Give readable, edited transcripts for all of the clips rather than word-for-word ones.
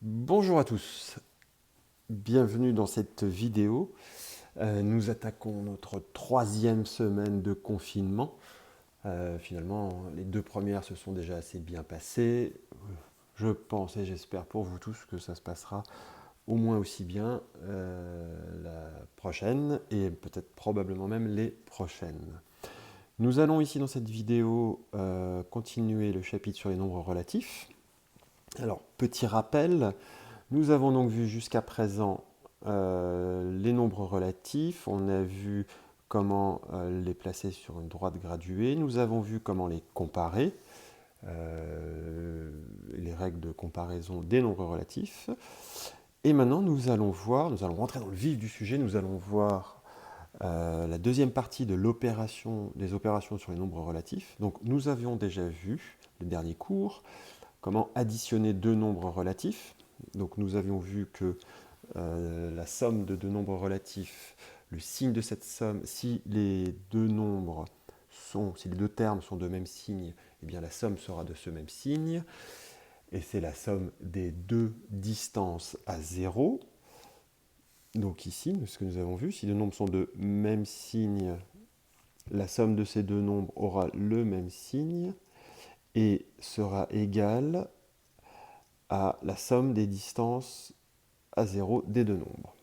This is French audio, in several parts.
Bonjour à tous, bienvenue dans cette vidéo. Nous attaquons notre troisième semaine de confinement. Finalement, les deux premières se sont déjà assez bien passées. Je pense et j'espère pour vous tous que ça se passera au moins aussi bien la prochaine et peut-être probablement même les prochaines. Nous allons ici dans cette vidéo continuer le chapitre sur les nombres relatifs. Alors, petit rappel, nous avons donc vu jusqu'à présent les nombres relatifs, on a vu comment les placer sur une droite graduée, nous avons vu comment les comparer, les règles de comparaison des nombres relatifs, et maintenant nous allons rentrer dans le vif du sujet, nous allons voir la deuxième partie de des opérations sur les nombres relatifs. Donc nous avions déjà vu, le dernier cours, comment additionner deux nombres relatifs. Donc nous avions vu que la somme de deux nombres relatifs, le signe de cette somme, si les deux termes sont de même signe, eh bien la somme sera de ce même signe, et c'est la somme des deux distances à 0. Donc ici, ce que nous avons vu, si deux nombres sont de même signe, la somme de ces deux nombres aura le même signe et sera égale à la somme des distances à 0 des deux nombres.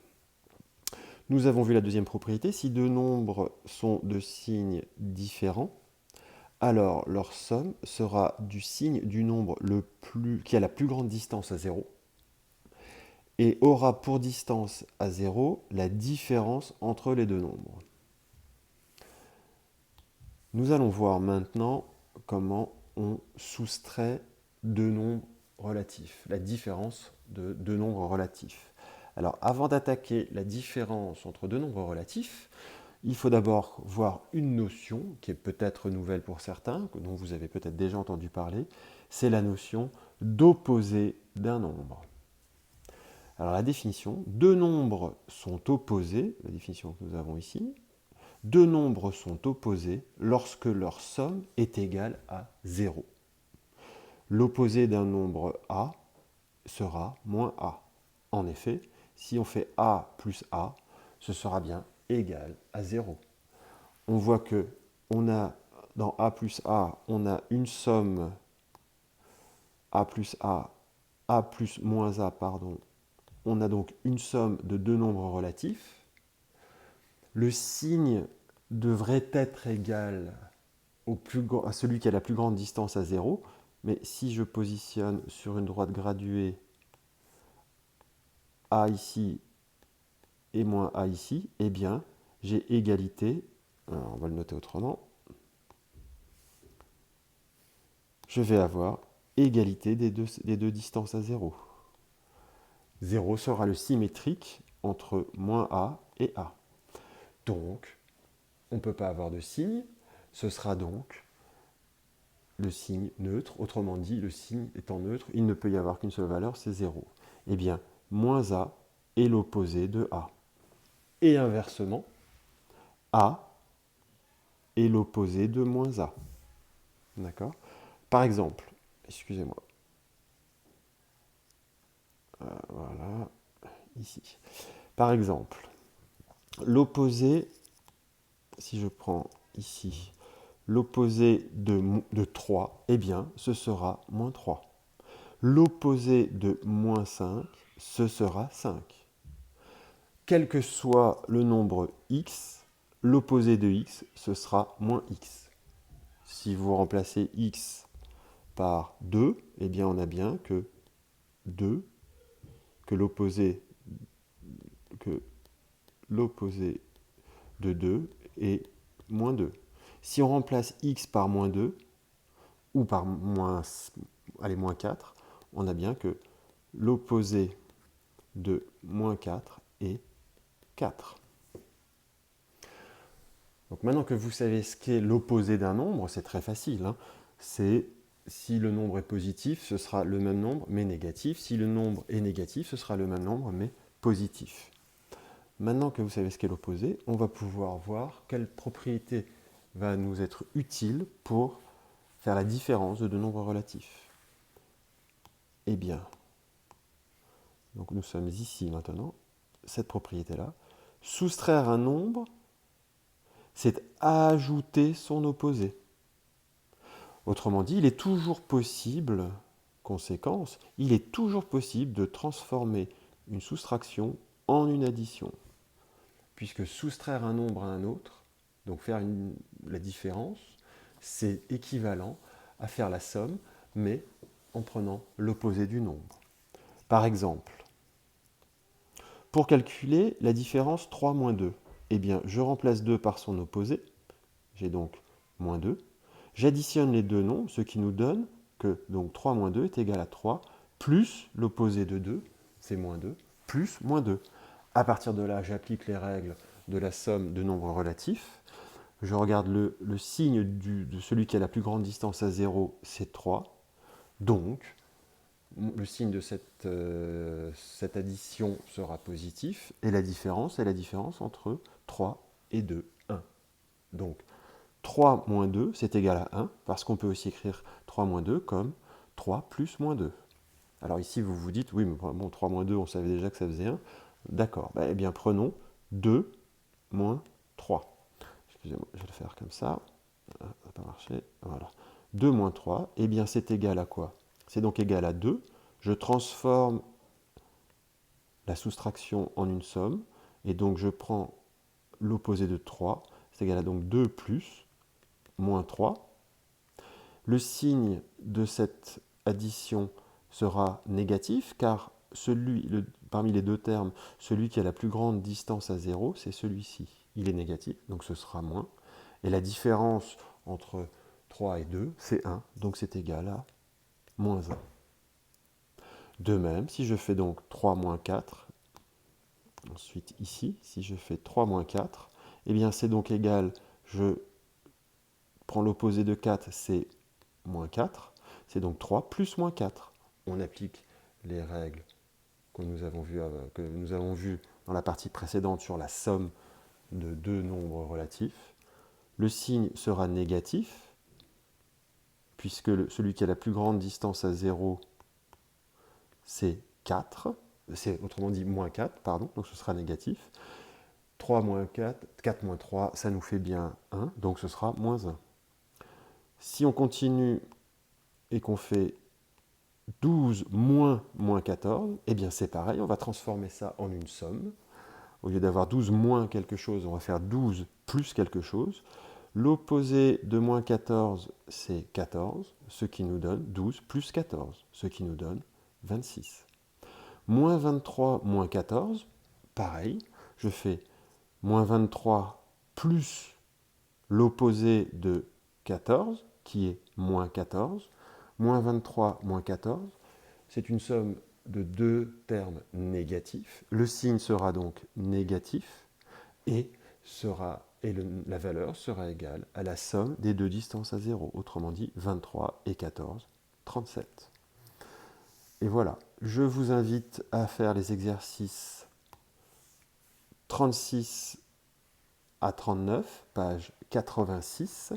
Nous avons vu la deuxième propriété, si deux nombres sont de signes différents, alors leur somme sera du signe du nombre qui a la plus grande distance à 0 et aura pour distance à 0 la différence entre les deux nombres. Nous allons voir maintenant comment on soustrait deux nombres relatifs, la différence de deux nombres relatifs. Alors avant d'attaquer la différence entre deux nombres relatifs, il faut d'abord voir une notion qui est peut-être nouvelle pour certains, dont vous avez peut-être déjà entendu parler, c'est la notion d'opposé d'un nombre. Alors la définition, deux nombres sont opposés, la définition que nous avons ici, deux nombres sont opposés lorsque leur somme est égale à 0. L'opposé d'un nombre A sera moins A. En effet, si on fait A plus A, ce sera bien égal à 0. On voit que dans A plus A, on a une somme A plus moins A, pardon. On a donc une somme de deux nombres relatifs. Le signe devrait être égal à celui qui a la plus grande distance à 0, mais si je positionne sur une droite graduée A ici et moins A ici, eh bien, j'ai égalité, alors on va le noter autrement, je vais avoir égalité des deux distances à 0. 0 sera le symétrique entre moins A et A. Donc, on ne peut pas avoir de signe, ce sera donc le signe neutre. Autrement dit, le signe étant neutre, il ne peut y avoir qu'une seule valeur, c'est 0. Eh bien, moins A est l'opposé de A. Et inversement, A est l'opposé de moins A. D'accord? Par exemple, excusez-moi, voilà, ici. Par exemple, l'opposé, si je prends ici, l'opposé de 3, eh bien, ce sera moins 3. L'opposé de moins 5, ce sera 5. Quel que soit le nombre x, l'opposé de x, ce sera moins x. Si vous remplacez x par 2, eh bien on a bien que 2, que l'opposé de 2 est moins 2. Si on remplace x par moins 2, ou par moins 4, on a bien que l'opposé de moins 4 est 4. Donc maintenant que vous savez ce qu'est l'opposé d'un nombre, c'est très facile. C'est si le nombre est positif, ce sera le même nombre, mais négatif. Si le nombre est négatif, ce sera le même nombre, mais positif. Maintenant que vous savez ce qu'est l'opposé, on va pouvoir voir quelle propriété va nous être utile pour faire la différence de deux nombres relatifs. Eh bien, donc nous sommes ici maintenant, cette propriété-là. Soustraire un nombre, c'est ajouter son opposé. Autrement dit, il est toujours possible, conséquence, il est toujours possible de transformer une soustraction en une addition. Puisque soustraire un nombre à un autre, donc faire la différence, c'est équivalent à faire la somme, mais en prenant l'opposé du nombre. Par exemple, pour calculer la différence 3 moins 2, eh bien, je remplace 2 par son opposé, j'ai donc moins 2. J'additionne les deux nombres, ce qui nous donne que donc 3 moins 2 est égal à 3, plus l'opposé de 2, c'est moins 2, plus moins 2. À partir de là, j'applique les règles de la somme de nombres relatifs. Je regarde le signe de celui qui a la plus grande distance à 0, c'est 3. Donc, le signe de cette addition sera positif, et la différence est la différence entre 3 et 2, 1. Donc, 3 moins 2, c'est égal à 1, parce qu'on peut aussi écrire 3 moins 2 comme 3 plus moins 2. Alors ici, vous vous dites, oui, mais bon, 3 moins 2, on savait déjà que ça faisait 1. D'accord, eh bien prenons 2 moins 3. Excusez-moi, je vais le faire comme ça. Ça n'a pas marché. Voilà. 2 moins 3, eh bien c'est égal à quoi? C'est donc égal à 2. Je transforme la soustraction en une somme, et donc je prends l'opposé de 3, c'est égal à donc 2 plus moins 3. Le signe de cette addition sera négatif, car parmi les deux termes, celui qui a la plus grande distance à 0, c'est celui-ci. Il est négatif, donc ce sera moins. Et la différence entre 3 et 2, c'est 1, donc c'est égal à moins 1. De même, si je fais donc 3 moins 4, ensuite ici, si je fais 3 moins 4, eh bien c'est donc égal, je prends l'opposé de 4, c'est moins 4, c'est donc 3 plus moins 4. On applique les règles que nous avons vues dans la partie précédente sur la somme de deux nombres relatifs. Le signe sera négatif, puisque celui qui a la plus grande distance à 0, c'est 4, c'est autrement dit moins 4, pardon, donc ce sera négatif. 3 moins 4, 4 moins 3, ça nous fait bien 1, donc ce sera moins 1. Si on continue et qu'on fait 12 moins moins 14, eh bien c'est pareil, on va transformer ça en une somme. Au lieu d'avoir 12 moins quelque chose, on va faire 12 plus quelque chose. L'opposé de moins 14, c'est 14, ce qui nous donne 12 plus 14, ce qui nous donne 26. Moins 23 moins 14, pareil, je fais moins 23 plus l'opposé de 14, qui est moins 14. Moins 23 moins 14, c'est une somme de deux termes négatifs. Le signe sera donc négatif et la valeur sera égale à la somme des deux distances à 0. Autrement dit, 23 et 14, 37. Et voilà, je vous invite à faire les exercices 36 à 39, page 86,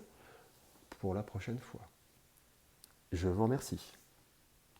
pour la prochaine fois. Je vous remercie.